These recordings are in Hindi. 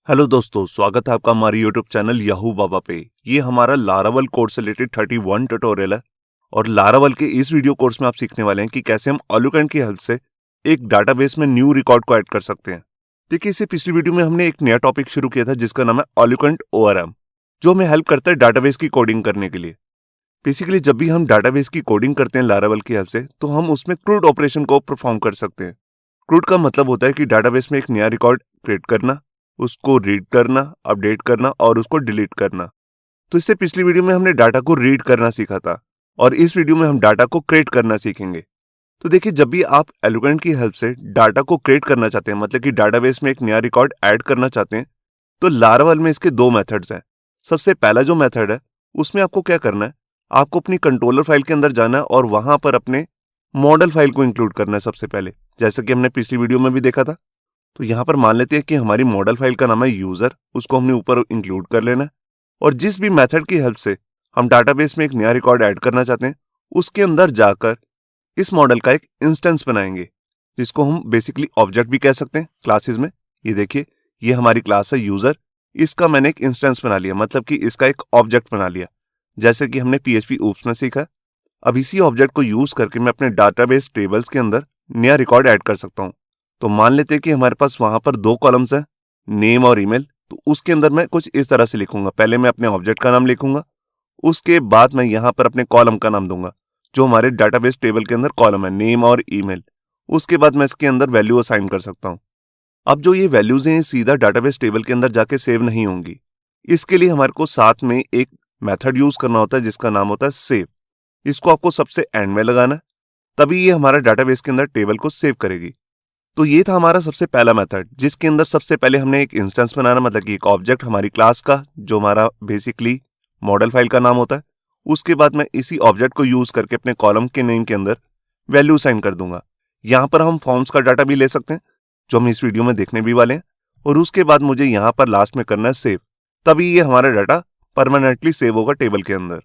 हेलो दोस्तों, स्वागत है आपका हमारे यूट्यूब चैनल याहू बाबा पे। ये हमारा लारावल कोर्स से रिलेटेड 31 ट्यूटोरियल है और लारावल के इस वीडियो कोर्स में आप सीखने वाले हैं कि कैसे हम एलुकेंट की हेल्प से एक डाटाबेस में न्यू रिकॉर्ड को ऐड कर सकते हैं। देखिए, इससे पिछली वीडियो में हमने एक नया टॉपिक शुरू किया था जिसका नाम है एलुकेंट ORM, जो हमें हेल्प करता है डाटाबेस की कोडिंग करने के लिए। बेसिकली जब भी हम डाटाबेस की कोडिंग करते हैं लारावल की हेल्प से, तो हम उसमें क्रूड ऑपरेशन को परफॉर्म कर सकते हैं। क्रूड का मतलब होता है कि डाटाबेस में एक नया रिकॉर्ड क्रिएट करना, उसको रीड करना, अपडेट करना और उसको डिलीट करना। तो इससे पिछली वीडियो में हमने डाटा को रीड करना सीखा था और इस वीडियो में हम डाटा को क्रिएट करना सीखेंगे। तो देखिए, जब भी आप एलुकेंट की हेल्प से डाटा को क्रिएट करना चाहते हैं, मतलब कि डाटाबेस में एक नया रिकॉर्ड ऐड करना चाहते हैं, तो लारावल में इसके दो मेथड्स हैं। सबसे पहला जो मेथड है, उसमें आपको क्या करना है, आपको अपनी कंट्रोलर फाइल के अंदर जाना है और वहां पर अपने मॉडल फाइल को इंक्लूड करना है सबसे पहले, जैसे कि हमने पिछली वीडियो में भी देखा था। तो यहां पर मान लेते हैं कि हमारी मॉडल फाइल का नाम है यूजर, उसको हमने ऊपर इंक्लूड कर लेना है और जिस भी मेथड की हेल्प से हम डाटाबेस में एक नया रिकॉर्ड ऐड करना चाहते हैं, उसके अंदर जाकर इस मॉडल का एक इंस्टेंस बनाएंगे, जिसको हम बेसिकली ऑब्जेक्ट भी कह सकते हैं क्लासेस में। ये देखिए, ये हमारी क्लास है यूजर, इसका मैंने एक इंस्टेंस बना लिया, मतलब कि इसका एक ऑब्जेक्ट बना लिया, जैसे कि हमने PHP ऊप्स में सीखा। अब इसी ऑब्जेक्ट को यूज करके मैं अपने डाटाबेस टेबल्स के अंदर नया रिकॉर्ड ऐड कर सकता हूं। तो मान लेते हैं कि हमारे पास वहां पर दो कॉलम्स हैं, नेम और ईमेल। तो उसके अंदर मैं कुछ इस तरह से लिखूंगा, पहले मैं अपने ऑब्जेक्ट का नाम लिखूंगा, उसके बाद मैं यहां पर अपने कॉलम का नाम दूंगा, जो हमारे डाटाबेस टेबल के अंदर कॉलम है, नेम और ईमेल। उसके बाद मैं इसके अंदर वैल्यू असाइन कर सकता हूं। अब जो ये वैल्यूज हैं, सीधा डाटाबेस टेबल के अंदर जाके सेव नहीं होंगी। इसके लिए हमारे को साथ में एक मेथड यूज करना होता है जिसका नाम होता है सेव। इसको आपको सबसे एंड में लगाना है, तभी ये हमारा डाटाबेस के अंदर टेबल को सेव करेगी। तो ये था हमारा सबसे पहला मेथड, जिसके अंदर सबसे पहले हमने एक इंस्टेंस बनाना, मतलब कि एक ऑब्जेक्ट हमारी क्लास का, जो हमारा बेसिकली मॉडल फाइल का नाम होता है। उसके बाद मैं इसी ऑब्जेक्ट को यूज करके अपने कॉलम के नेम के अंदर वैल्यू साइन कर दूंगा। यहां पर हम फॉर्म्स का डाटा भी ले सकते हैं, जो हम इस वीडियो में देखने भी वाले हैं। और उसके बाद मुझे यहां पर लास्ट में करना है सेव, तभी ये हमारा डाटा परमानेंटली सेव होगा टेबल के अंदर।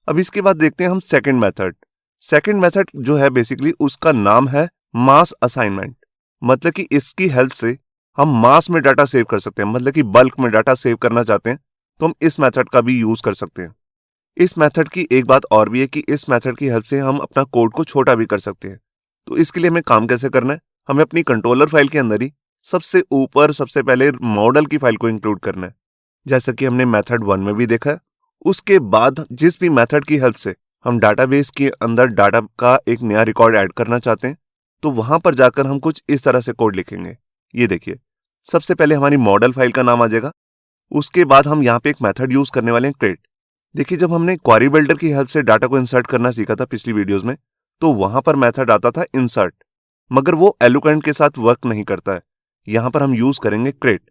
अब इसके बाद देखते हैं हम सेकेंड मेथड। सेकेंड मेथड जो है, बेसिकली उसका नाम है मास असाइनमेंट। मतलब कि इसकी हेल्प से हम मास में डाटा सेव कर सकते हैं, मतलब कि बल्क में डाटा सेव करना चाहते हैं तो हम इस मेथड का भी यूज कर सकते हैं। इस मेथड की एक बात और भी है कि इस मेथड की हेल्प से हम अपना कोड को छोटा भी कर सकते हैं। तो इसके लिए हमें काम कैसे करना है, हमें अपनी कंट्रोलर फाइल के अंदर ही सबसे ऊपर सबसे पहले मॉडल की फाइल को इंक्लूड करना है, जैसा कि हमने मेथड 1 में भी देखा है। उसके बाद जिस भी मेथड की हेल्प से हम डाटाबेस के अंदर डाटा का एक नया रिकॉर्ड ऐड करना चाहते हैं, तो वहां पर जाकर हम कुछ इस तरह से कोड लिखेंगे। ये देखिए, सबसे पहले हमारी मॉडल फाइल का नाम आ जाएगा। उसके बाद हम यहाँ पे एक मेथड यूज करने वाले हैं, क्रिएट। देखिए, जब हमने क्वेरी बिल्डर की हेल्प से डाटा को इंसर्ट करना सीखा था पिछली वीडियोस में, तो वहां पर मेथड आता था इंसर्ट, मगर वो एलुकेंट के साथ वर्क नहीं करता है। यहां पर हम यूज करेंगे क्रिएट,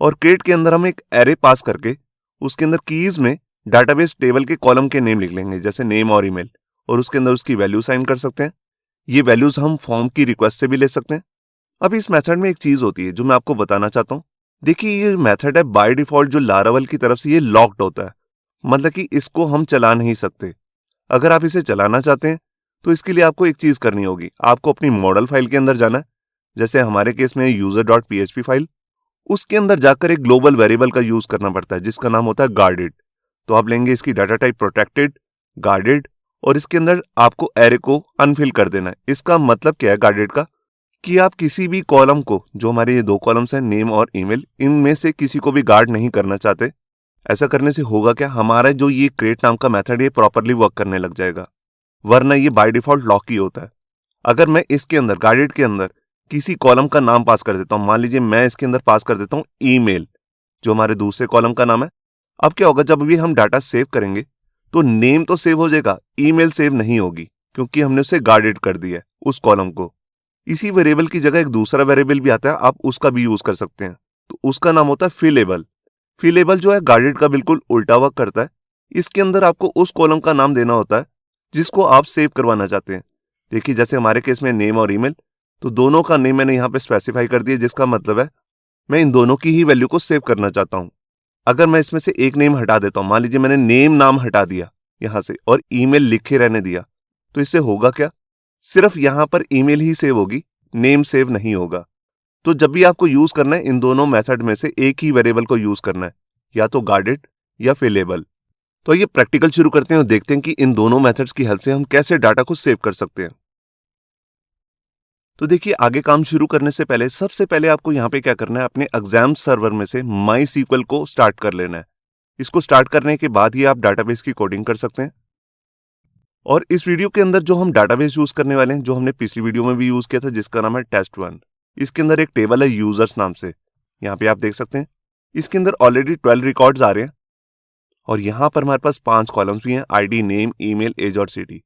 और क्रिएट के अंदर हम एक एरे पास करके उसके अंदर कीज में डाटाबेस टेबल के कॉलम के नेम लिख लेंगे, जैसे नेम और ईमेल, और उसके अंदर उसकी वैल्यू साइन कर सकते हैं। ये वैल्यूज हम फॉर्म की रिक्वेस्ट से भी ले सकते हैं। अब इस मेथड में एक चीज होती है जो मैं आपको बताना चाहता हूं। देखिए, ये मेथड है बाय डिफॉल्ट जो लारावल की तरफ से ये लॉक्ड होता है, मतलब कि इसको हम चला नहीं सकते। अगर आप इसे चलाना चाहते हैं तो इसके लिए आपको एक चीज करनी होगी, आपको अपनी मॉडल फाइल के अंदर जाना है, जैसे हमारे केस में user.php फाइल। उसके अंदर जाकर एक ग्लोबल वेरिएबल का यूज करना पड़ता है जिसका नाम होता है गार्डेड। तो आप लेंगे इसकी डाटा टाइप प्रोटेक्टेड, गार्डेड, और इसके अंदर आपको एरे को अनफिल कर देना है। इसका मतलब क्या है गार्डेड का, कि आप किसी भी कॉलम को, जो हमारे ये दो कॉलम्स हैं नेम और ईमेल, इनमें से किसी को भी गार्ड नहीं करना चाहते। ऐसा करने से होगा क्या, हमारा जो ये क्रिएट नाम का मेथड ये प्रॉपरली वर्क करने लग जाएगा, वरना ये बाय डिफॉल्ट लॉक ही होता है। अगर मैं इसके अंदर गार्डेड के अंदर किसी कॉलम का नाम पास कर देता हूं, मान लीजिए मैं इसके अंदर पास कर देता हूं ईमेल, जो हमारे दूसरे कॉलम का नाम है। अब क्या होगा, जब भी हम डाटा सेव करेंगे तो नेम तो सेव हो जाएगा, ईमेल सेव नहीं होगी, क्योंकि हमने उसे गार्डेड कर दिया है उस कॉलम को। इसी वेरिएबल की जगह एक दूसरा वेरिएबल भी आता है, आप उसका भी यूज कर सकते हैं। तो उसका नाम होता है फिलेबल। फिलेबल जो है गार्डेड का बिल्कुल उल्टा वर्क करता है। इसके अंदर आपको उस कॉलम का नाम देना होता है जिसको आप सेव करवाना चाहते हैं। देखिए, जैसे हमारे केस में नेम और ईमेल, तो दोनों का नेम मैंने यहाँ पे स्पेसिफाई कर दिया, जिसका मतलब है मैं इन दोनों की ही वैल्यू को सेव करना चाहता हूँ। अगर मैं इसमें से एक नेम हटा देता हूं, मान लीजिए मैंने नेम नाम हटा दिया यहां से और ईमेल लिखे रहने दिया, तो इससे होगा क्या, सिर्फ यहां पर ईमेल ही सेव होगी, नेम सेव नहीं होगा। तो जब भी आपको यूज करना है इन दोनों मेथड में से एक ही वेरिएबल को यूज करना है, या तो गार्डेड या फिर लेबल। तो ये प्रैक्टिकल शुरू करते हैं और देखते हैं कि इन दोनों मेथड्स की हेल्प से हम कैसे डाटा को सेव कर सकते हैं। तो देखिए, आगे काम शुरू करने से पहले सबसे पहले आपको यहाँ पे क्या करना है, अपने एग्जाम सर्वर में से MySQL को स्टार्ट कर लेना है। इसको स्टार्ट करने के बाद ही आप डाटाबेस की कोडिंग कर सकते हैं। और इस वीडियो के अंदर जो हम डाटाबेस यूज करने वाले हैं, जो हमने पिछली वीडियो में भी यूज किया था, जिसका नाम है टेस्ट1। इसके अंदर एक टेबल है यूजर्स नाम से, यहाँ पे आप देख सकते हैं। इसके अंदर ऑलरेडी 12 रिकॉर्ड्स आ रहे हैं और यहाँ पर हमारे पास 5 कॉलम्स भी हैं, आईडी, नेम, ईमेल, एज और सिटी।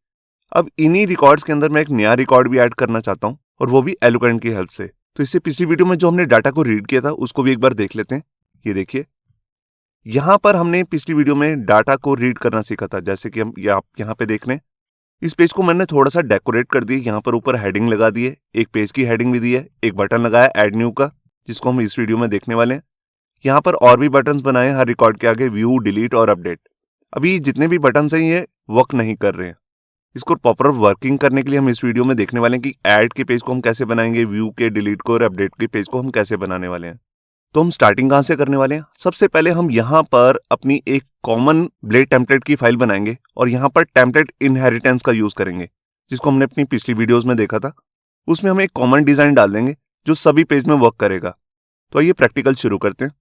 अब इन्हीं रिकॉर्ड्स के अंदर मैं एक नया रिकॉर्ड भी ऐड करना चाहता हूँ, और वो भी एलोकेंट की हेल्प से। तो इससे पिछली वीडियो में जो हमने डाटा को रीड किया था उसको भी एक बार देख लेते हैं। ये देखिए, यहाँ पर हमने पिछली वीडियो में डाटा को रीड करना सीखा था। जैसे कि हम यहाँ पे देख रहे हैं, इस पेज को मैंने थोड़ा सा डेकोरेट कर दिया। यहाँ पर ऊपर हेडिंग लगा दी है, एक पेज की हेडिंग भी दी है, एक बटन लगाया ऐड न्यू का, जिसको हम इस वीडियो में देखने वाले हैं। यहाँ पर और भी बटन्स बनाए हर रिकॉर्ड के आगे, व्यू, डिलीट और अपडेट। अभी जितने भी बटन्स हैं ये वर्क नहीं कर रहे हैं। इसको प्रॉपर वर्किंग करने के लिए हम इस वीडियो में देखने वाले हैं कि ऐड के पेज को हम कैसे बनाएंगे, व्यू के, डिलीट को और अपडेट के पेज को हम कैसे बनाने वाले हैं। तो हम स्टार्टिंग कहाँ से करने वाले हैं? सबसे पहले हम यहाँ पर अपनी एक कॉमन ब्लेड टेम्पलेट की फाइल बनाएंगे और यहाँ पर टेम्पलेट इनहेरिटेंस का यूज करेंगे, जिसको हमने अपनी पिछली वीडियोस में देखा था। उसमें हम एक कॉमन डिजाइन डाल देंगे जो सभी पेज में वर्क करेगा। तो आइए प्रैक्टिकल शुरू करते हैं।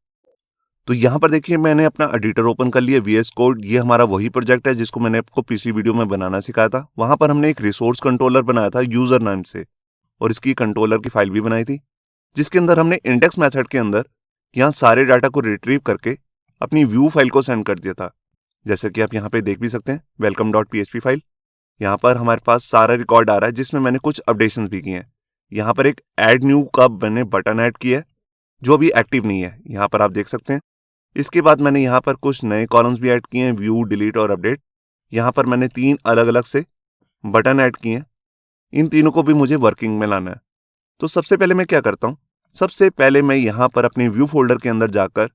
तो यहाँ पर देखिए, मैंने अपना एडिटर ओपन कर लिया, VS कोड। ये हमारा वही प्रोजेक्ट है जिसको मैंने आपको पिछली वीडियो में बनाना सिखाया था। वहां पर हमने एक रिसोर्स कंट्रोलर बनाया था यूजर नाम से, और इसकी कंट्रोलर की फाइल भी बनाई थी, जिसके अंदर हमने इंडेक्स मेथड के अंदर यहाँ सारे डाटा को रिट्रीव करके अपनी व्यू फाइल को सेंड कर दिया था। जैसे कि आप यहाँ पे देख भी सकते हैं, welcome.php फाइल। यहाँ पर हमारे पास सारा रिकॉर्ड आ रहा है, जिसमें मैंने कुछ अपडेशन भी किए हैं। यहाँ पर एक ऐड न्यू का मैंने बटन ऐड किया है, जो अभी एक्टिव नहीं है, यहाँ पर आप देख सकते हैं। इसके बाद मैंने यहाँ पर कुछ नए कॉलम्स भी ऐड किए हैं, व्यू, डिलीट और अपडेट। यहाँ पर मैंने 3 अलग अलग से बटन ऐड किए हैं। इन तीनों को भी मुझे वर्किंग में लाना है। तो सबसे पहले मैं क्या करता हूँ, सबसे पहले मैं यहाँ पर अपने व्यू फोल्डर के अंदर जाकर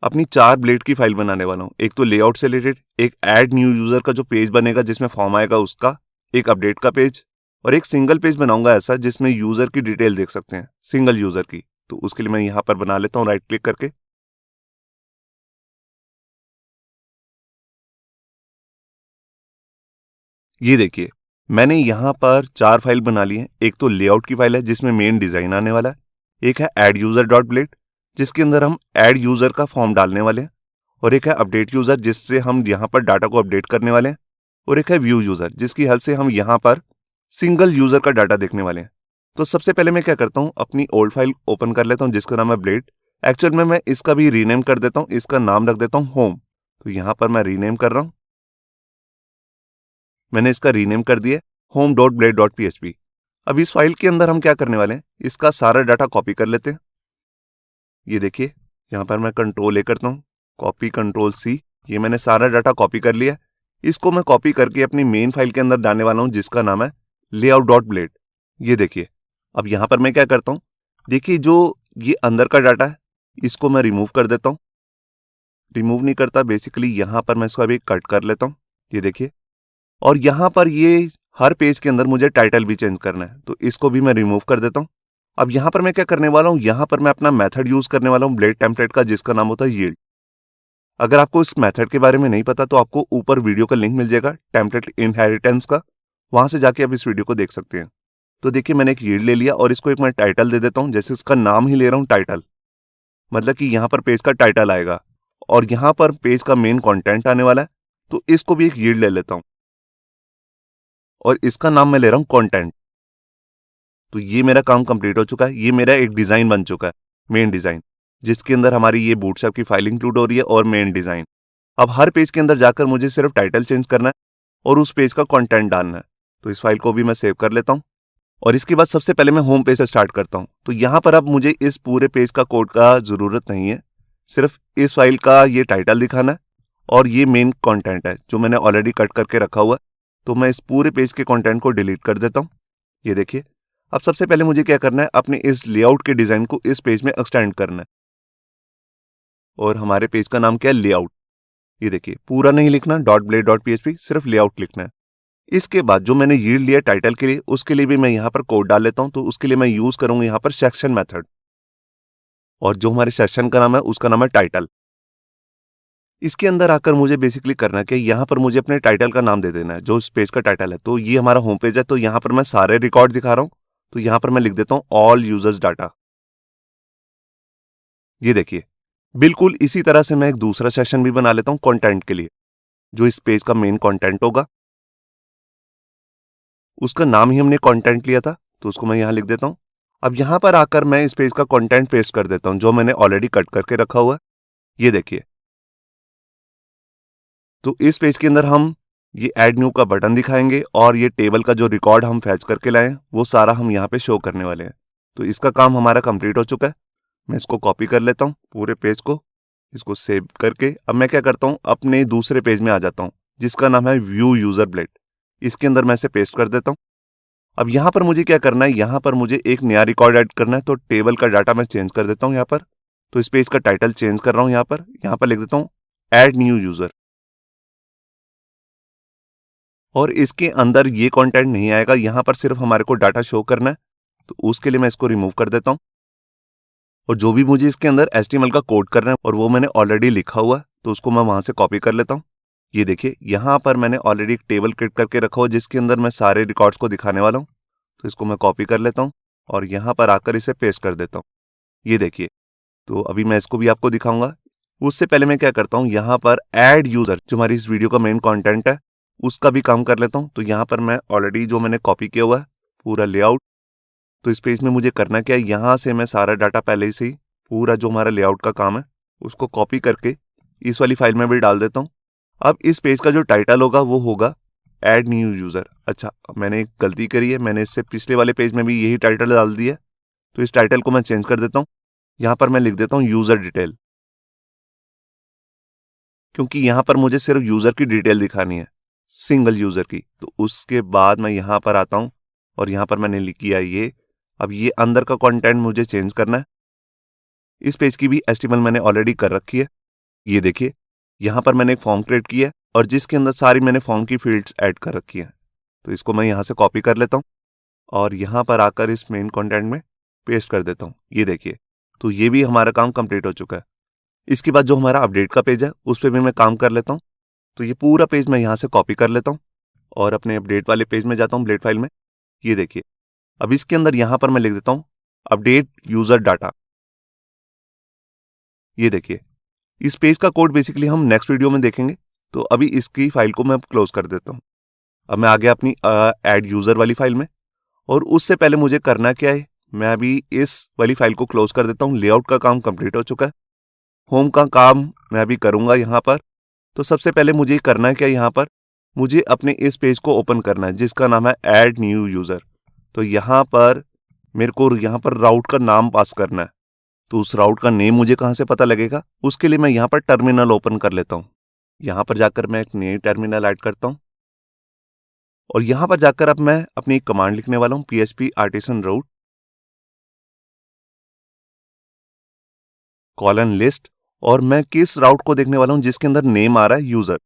अपनी 4 ब्लेड की फाइल बनाने वाला हूँ। एक तो लेआउट से रिलेटेड, एक ऐड न्यू यूजर का जो पेज बनेगा जिसमें फॉर्म आएगा उसका, एक अपडेट का पेज, और एक सिंगल पेज बनाऊंगा ऐसा जिसमें यूजर की डिटेल देख सकते हैं, सिंगल यूजर की। तो उसके लिए मैं यहाँ पर बना लेता हूँ राइट क्लिक करके। ये देखिए, मैंने यहाँ पर 4 फाइल बना ली हैं। एक तो लेआउट की फाइल है जिसमें मेन डिजाइन आने वाला है, एक है ऐड यूजर डॉट ब्लेड जिसके अंदर हम ऐड यूजर का फॉर्म डालने वाले हैं, और एक है अपडेट यूजर जिससे हम यहाँ पर डाटा को अपडेट करने वाले हैं, और एक है व्यू यूजर जिसकी हेल्प से हम यहाँ पर सिंगल यूजर का डाटा देखने वाले हैं। तो सबसे पहले मैं क्या करता हूँ, अपनी ओल्ड फाइल ओपन कर लेता हूँ जिसका नाम है ब्लेड। एक्चुअल में मैं इसका भी रीनेम कर देता हूँ, इसका नाम रख देता हूँ होम। तो यहाँ पर मैं रीनेम कर रहा हूँ, मैंने इसका रीनेम कर दिया home.blade.php। अब इस फाइल के अंदर हम क्या करने वाले हैं, इसका सारा डाटा कॉपी कर लेते हैं। ये देखिए, यहाँ पर मैं कंट्रोल A करता हूँ, कॉपी, कंट्रोल C। ये मैंने सारा डाटा कॉपी कर लिया। इसको मैं कॉपी करके अपनी मेन फाइल के अंदर डालने वाला हूँ जिसका नाम है layout.blade। ये देखिए, अब यहाँ पर मैं क्या करता हूँ, देखिए जो ये अंदर का डाटा है इसको मैं रिमूव कर देता हूँ। रिमूव नहीं करता, बेसिकली यहाँ पर मैं इसको अभी कट कर लेता हूँ। ये देखिए, और यहाँ पर ये हर पेज के अंदर मुझे टाइटल भी चेंज करना है, तो इसको भी मैं रिमूव कर देता हूँ। अब यहाँ पर मैं क्या करने वाला हूँ, यहाँ पर मैं अपना मेथड यूज करने वाला हूँ ब्लेड टेम्पलेट का, जिसका नाम होता है यील्ड। अगर आपको इस मेथड के बारे में नहीं पता तो आपको ऊपर वीडियो का लिंक मिल जाएगा टेम्पलेट इनहेरिटेंस का, वहां से जाके आप इस वीडियो को देख सकते हैं। तो देखिए, मैंने एक यील्ड ले लिया और इसको एक मैं टाइटल दे देता हूँ। जैसे इसका नाम ही ले रहा हूँ टाइटल, मतलब कि यहाँ पर पेज का टाइटल आएगा और यहाँ पर पेज का मेन कॉन्टेंट आने वाला है, तो इसको भी एक यील्ड ले लेता हूँ और इसका नाम मैं ले रहा हूं कंटेंट। तो ये मेरा काम कंप्लीट हो चुका है। ये मेरा एक डिजाइन बन चुका है, मेन डिजाइन, जिसके अंदर हमारी ये बूटस्ट्रैप की फाइल इंक्लूड हो रही है और मेन डिजाइन। अब हर पेज के अंदर जाकर मुझे सिर्फ टाइटल चेंज करना है और उस पेज का कंटेंट डालना है। तो इस फाइल को भी मैं सेव कर लेता हूं और इसके बाद सबसे पहले मैं होम पेज से स्टार्ट करता हूं। तो यहां पर अब मुझे इस पूरे पेज का कोड का जरूरत नहीं है, सिर्फ इस फाइल का ये टाइटल दिखाना है और ये मेन कंटेंट है जो मैंने ऑलरेडी कट करके रखा हुआ है। तो मैं इस पूरे पेज के कंटेंट को डिलीट कर देता हूं। ये देखिए, अब सबसे पहले मुझे क्या करना है, अपने इस लेआउट के डिजाइन को इस पेज में एक्सटेंड करना है और हमारे पेज का नाम क्या है, लेआउट। ये देखिए, पूरा नहीं लिखना .blade.php, सिर्फ लेआउट लिखना है। इसके बाद जो मैंने यील्ड लिया टाइटल के लिए, उसके लिए भी मैं यहाँ पर कोड डाल लेता हूँ। तो उसके लिए मैं यूज करूंगा यहाँ पर सेक्शन मेथड। और जो हमारे सेशन का नाम है उसका नाम है टाइटल। इसके अंदर आकर मुझे बेसिकली करना क्या है, यहाँ पर मुझे अपने टाइटल का नाम दे देना है, जो इस पेज का टाइटल है। तो ये हमारा होम पेज है, तो यहाँ पर मैं सारे रिकॉर्ड दिखा रहा हूँ, तो यहाँ पर मैं लिख देता हूँ ऑल यूजर्स डाटा। ये देखिए, बिल्कुल इसी तरह से मैं एक दूसरा सेशन भी बना लेता हूँ कंटेंट के लिए, जो इस पेज का मेन कंटेंट होगा। उसका नाम ही हमने कंटेंट लिया था, तो उसको मैं यहाँ लिख देता हूँ। अब यहाँ पर आकर मैं इस पेज का कंटेंट पेस्ट कर देता हूँ, जो मैंने ऑलरेडी कट करके रखा हुआ है। ये देखिए, तो इस पेज के अंदर हम ये ऐड न्यू का बटन दिखाएंगे और ये टेबल का जो रिकॉर्ड हम फैच करके लाए वो सारा हम यहाँ पे शो करने वाले हैं। तो इसका काम हमारा कंप्लीट हो चुका है। मैं इसको कॉपी कर लेता हूँ पूरे पेज को, इसको सेव करके अब मैं क्या करता हूँ, अपने दूसरे पेज में आ जाता हूँ जिसका नाम है व्यू यूजर ब्लेड। इसके अंदर मैं इसे पेस्ट कर देता हूँ। अब यहाँ पर मुझे क्या करना है, यहाँ पर मुझे एक नया रिकॉर्ड ऐड करना है, तो टेबल का डाटा मैं चेंज कर देता हूँ यहाँ पर। तो इस पेज का टाइटल चेंज कर रहा हूँ, यहाँ पर लिख देता हूँ ऐड न्यू यूजर। और इसके अंदर ये कंटेंट नहीं आएगा, यहाँ पर सिर्फ हमारे को डाटा शो करना है, तो उसके लिए मैं इसको रिमूव कर देता हूँ। और जो भी मुझे इसके अंदर HTML का कोड करना है और वो मैंने ऑलरेडी लिखा हुआ है, तो उसको मैं वहां से कॉपी कर लेता हूँ। ये देखिए, यहाँ पर मैंने ऑलरेडी एक टेबल क्रिएट करके रखा हुआ जिसके अंदर मैं सारे रिकॉर्ड्स को दिखाने वाला हूँ, तो इसको मैं कॉपी कर लेता हूँ और यहाँ पर आकर इसे पेस्ट कर देता हूँ। ये देखिए, तो अभी मैं इसको भी आपको दिखाऊंगा। उससे पहले मैं क्या करता हूँ, यहाँ पर ऐड यूजर जो हमारी इस वीडियो का मेन कंटेंट है उसका भी काम कर लेता हूँ। तो यहाँ पर मैं ऑलरेडी जो मैंने कॉपी किया हुआ है पूरा लेआउट, तो इस पेज में मुझे करना क्या है, यहाँ से मैं सारा डाटा पहले से ही पूरा जो हमारा लेआउट का काम है उसको कॉपी करके इस वाली फाइल में भी डाल देता हूँ। अब इस पेज का जो टाइटल होगा वो होगा ऐड न्यू यूजर। अच्छा, मैंने एक गलती करी है, मैंने इससे पिछले वाले पेज में भी यही टाइटल डाल दिया, तो इस टाइटल को मैं चेंज कर देता हूँ। यहाँ पर मैं लिख देता हूँ यूजर डिटेल, क्योंकि यहाँ पर मुझे सिर्फ यूजर की डिटेल दिखानी है, सिंगल यूजर की। तो उसके बाद मैं यहाँ पर आता हूँ और यहाँ पर मैंने लिख किया ये। अब ये अंदर का कंटेंट मुझे चेंज करना है। इस पेज की भी HTML मैंने ऑलरेडी कर रखी है। ये देखिए, यहाँ पर मैंने एक फॉर्म क्रिएट किया है और जिसके अंदर सारी मैंने फॉर्म की फील्ड्स ऐड कर रखी है। तो इसको मैं यहाँ से कॉपी कर लेता हूँ और यहाँ पर आकर इस मेन कंटेंट में पेस्ट कर देता हूँ। ये देखिए, तो ये भी हमारा काम कंप्लीट हो चुका है। इसके बाद जो हमारा अपडेट का पेज है उस पर भी मैं काम कर लेता हूँ। तो ये पूरा पेज मैं यहाँ से कॉपी कर लेता हूँ और अपने अपडेट वाले पेज में जाता हूँ, ब्लेड फाइल में। ये देखिए, अब इसके अंदर यहाँ पर मैं लिख देता हूँ अपडेट यूजर डाटा। ये देखिए, इस पेज का कोड बेसिकली हम नेक्स्ट वीडियो में देखेंगे, तो अभी इसकी फाइल को मैं क्लोज कर देता हूँ। अब मैं आ गया अपनी ऐड यूजर वाली फाइल में, और उससे पहले मुझे करना क्या है, मैं अभी इस वाली फाइल को क्लोज कर देता हूँ। लेआउट का काम कंप्लीट हो चुका है, होम का काम मैं अभी करूंगा यहाँ पर। तो सबसे पहले मुझे करना है क्या, यहाँ पर मुझे अपने इस पेज को ओपन करना है जिसका नाम है ऐड न्यू यूजर। तो यहाँ पर मेरे को यहाँ पर राउट का नाम पास करना है। तो उस राउट का नेम मुझे कहाँ से पता लगेगा, उसके लिए मैं यहाँ पर टर्मिनल ओपन कर लेता हूँ। यहाँ पर जाकर मैं एक नई टर्मिनल ऐड करता हूँ और यहाँ पर जाकर अब मैं अपनी एक कमांड लिखने वाला हूँ, PHP आर्टिसन राउट कॉलन लिस्ट। और मैं किस राउट को देखने वाला हूँ, जिसके अंदर नेम आ रहा है यूजर।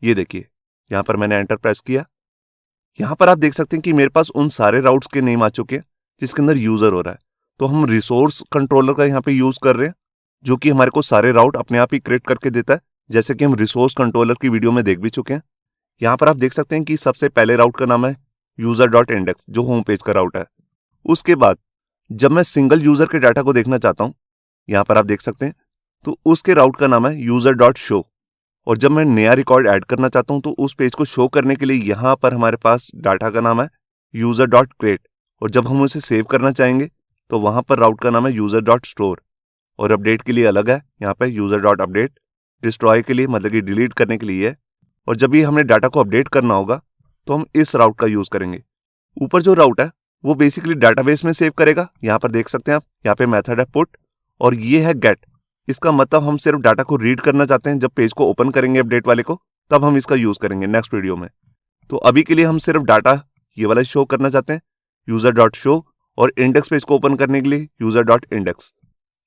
ये देखिए, यहाँ पर मैंने एंटर प्रेस किया। यहाँ पर आप देख सकते हैं कि मेरे पास उन सारे राउट्स के नेम आ चुके हैं जिसके अंदर यूजर हो रहा है। तो हम रिसोर्स कंट्रोलर का यहाँ पे यूज कर रहे हैं, जो कि हमारे को सारे राउट अपने आप ही क्रिएट करके देता है, जैसे कि हम रिसोर्स कंट्रोलर की वीडियो में देख भी चुके हैं। यहाँ पर आप देख सकते हैं कि सबसे पहले राउट का नाम है यूजर डॉट इंडेक्स, जो होम पेज का राउट है। उसके बाद जब मैं सिंगल यूजर के डाटा को देखना चाहता हूँ, यहाँ पर आप देख सकते हैं, तो उसके राउट का नाम है यूजर डॉट शो। और जब मैं नया रिकॉर्ड ऐड करना चाहता हूं, तो उस पेज को शो करने के लिए यहाँ पर हमारे पास डाटा का नाम है यूजर डॉट क्रिएट। और जब हम उसे सेव करना चाहेंगे तो वहां पर राउट का नाम है यूजर डॉट स्टोर। और अपडेट के लिए अलग है, यहाँ पे यूजर डॉट अपडेट। डिस्ट्रॉय के लिए मतलब कि डिलीट करने के लिए है। और जब भी हमने डाटा को अपडेट करना होगा तो हम इस राउट का यूज करेंगे। ऊपर जो राउट है वो बेसिकली डाटाबेस में सेव करेगा। यहाँ पर देख सकते हैं आप, यहाँ पे मेथड है पुट और ये है गेट। इसका मतलब हम सिर्फ डाटा को रीड करना चाहते हैं, जब पेज को ओपन करेंगे अपडेट वाले को तब हम इसका यूज करेंगे नेक्स्ट वीडियो में। तो अभी के लिए हम सिर्फ डाटा ये वाला शो करना चाहते हैं, यूजर डॉट शो, और इंडेक्स पेज को ओपन करने के लिए यूजर डॉट इंडेक्स।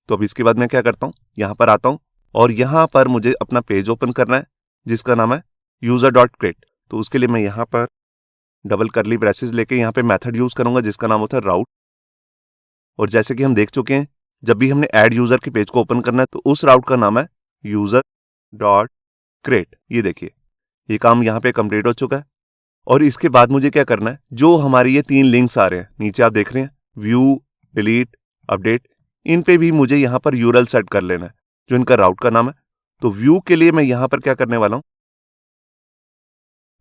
तो अब इसके बाद मैं क्या करता हूँ, यहाँ पर आता हूँ और यहाँ पर मुझे अपना पेज ओपन करना है जिसका नाम है यूजर डॉट क्रिएट। तो उसके लिए मैं यहाँ पर डबल करली ब्रेसेस लेके यहाँ पे मेथड यूज करूंगा जिसका नाम होता है राउट। और जैसे कि हम देख चुके हैं, जब भी हमने ऐड यूजर के पेज को ओपन करना है तो उस राउट का नाम है user.create। ये देखिए, ये काम यहाँ पे कंप्लीट हो चुका है। और इसके बाद मुझे क्या करना है, जो हमारी ये 3 लिंक्स आ रहे हैं नीचे आप देख रहे हैं, व्यू, डिलीट, अपडेट, इन पे भी मुझे यहाँ पर यूआरएल सेट कर लेना है जो इनका राउट का नाम है। तो व्यू के लिए मैं यहाँ पर क्या करने वाला हूँ,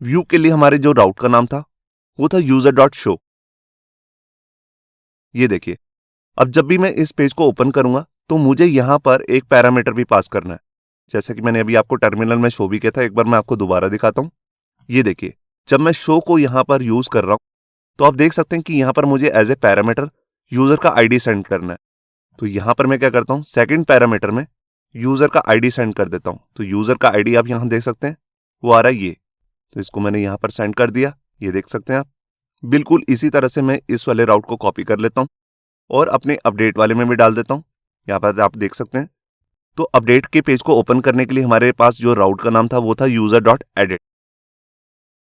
व्यू के लिए हमारे जो राउट का नाम था वो था user.show। ये देखिए, अब जब भी मैं इस पेज को ओपन करूंगा तो मुझे यहां पर एक पैरामीटर भी पास करना है, जैसे कि मैंने अभी आपको टर्मिनल में शो भी किया था। एक बार मैं आपको दोबारा दिखाता हूं। ये देखिए, जब मैं शो को यहां पर यूज कर रहा हूं तो आप देख सकते हैं कि यहां पर मुझे एज ए पैरामीटर यूजर का आईडी सेंड करना है। तो यहां पर मैं क्या करता हूं, सेकंड पैरामीटर में यूजर का आईडी सेंड कर देता हूं। तो यूजर का आईडी आप यहां देख सकते हैं, वो आ रहा है ये। तो इसको मैंने यहां पर सेंड कर दिया, ये देख सकते हैं आप। बिल्कुल इसी तरह से मैं इस वाले राउट को कॉपी कर लेता हूं और अपने अपडेट वाले में भी डाल देता हूं। यहाँ पर आप देख सकते हैं। तो अपडेट के पेज को ओपन करने के लिए हमारे पास जो राउट का नाम था वो था user.edit।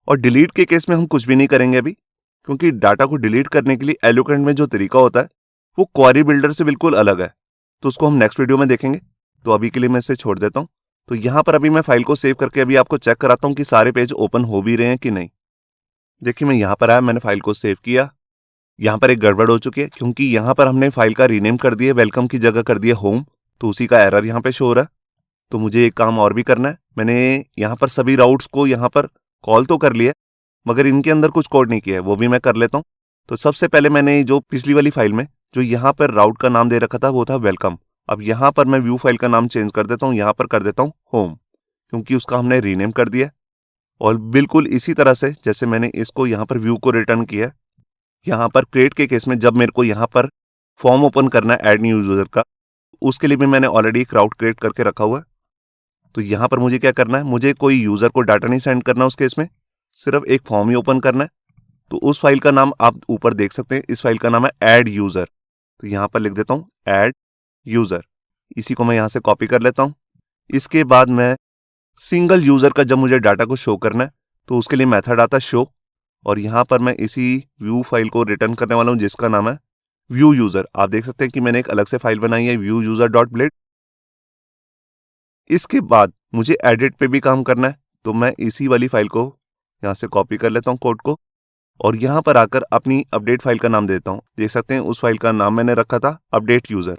और डिलीट के केस में हम कुछ भी नहीं करेंगे अभी, क्योंकि डाटा को डिलीट करने के लिए एलोकेंट में जो तरीका होता है वो क्वेरी बिल्डर से बिल्कुल अलग है। तो उसको हम नेक्स्ट वीडियो में देखेंगे। तो अभी के लिए मैं इसे छोड़ देता हूं। तो यहां पर अभी मैं फाइल को सेव करके अभी आपको चेक कराता हूं कि सारे पेज ओपन हो भी रहे हैं कि नहीं। देखिए, मैं यहां पर आया, मैंने फाइल को सेव किया। यहाँ पर एक गड़बड़ हो चुकी है, क्योंकि यहाँ पर हमने फाइल का रीनेम कर दिया, वेलकम की जगह कर दिया होम। तो उसी का एरर यहाँ पे शो हो रहा है। तो मुझे एक काम और भी करना है। मैंने यहाँ पर सभी राउट्स को यहाँ पर कॉल तो कर लिया, मगर इनके अंदर कुछ कोड नहीं किया है, वो भी मैं कर लेता हूँ। तो सबसे पहले मैंने जो पिछली वाली फाइल में जो यहाँ पर राउट का नाम दे रखा था वो था वेलकम। अब यहाँ पर मैं व्यू फाइल का नाम चेंज कर देता हूँ, यहाँ पर कर देता हूँ होम, क्योंकि उसका हमने रीनेम कर दिया। और बिल्कुल इसी तरह से जैसे मैंने इसको यहाँ पर व्यू को रिटर्न किया, यहाँ पर क्रिएट के केस में जब मेरे को यहाँ पर फॉर्म ओपन करना है ऐड न्यू यूजर का, उसके लिए भी मैंने ऑलरेडी एक राउट क्रिएट करके रखा हुआ है। तो यहाँ पर मुझे क्या करना है, मुझे कोई यूजर को डाटा नहीं सेंड करना उस केस में, सिर्फ एक फॉर्म ही ओपन करना है। तो उस फाइल का नाम आप ऊपर देख सकते हैं, इस फाइल का नाम है ऐड यूजर। तो यहाँ पर लिख देता हूँ ऐड यूजर। इसी को मैं यहाँ से कॉपी कर लेता हूँ। इसके बाद मैं सिंगल यूजर का जब मुझे डाटा को शो करना है तो उसके लिए मेथड आता है शो। और यहां पर मैं इसी व्यू फाइल को रिटर्न करने वाला हूं जिसका नाम है व्यू यूजर। आप देख सकते हैं कि मैंने एक अलग से फाइल बनाई है व्यू यूजर डॉट ब्लेड। इसके बाद मुझे एडिट पे भी काम करना है, तो मैं इसी वाली फाइल को यहां से कॉपी कर लेता हूं कोड को, और यहां पर आकर अपनी अपडेट फाइल का नाम देता हूं। देख सकते हैं उस फाइल का नाम मैंने रखा था update user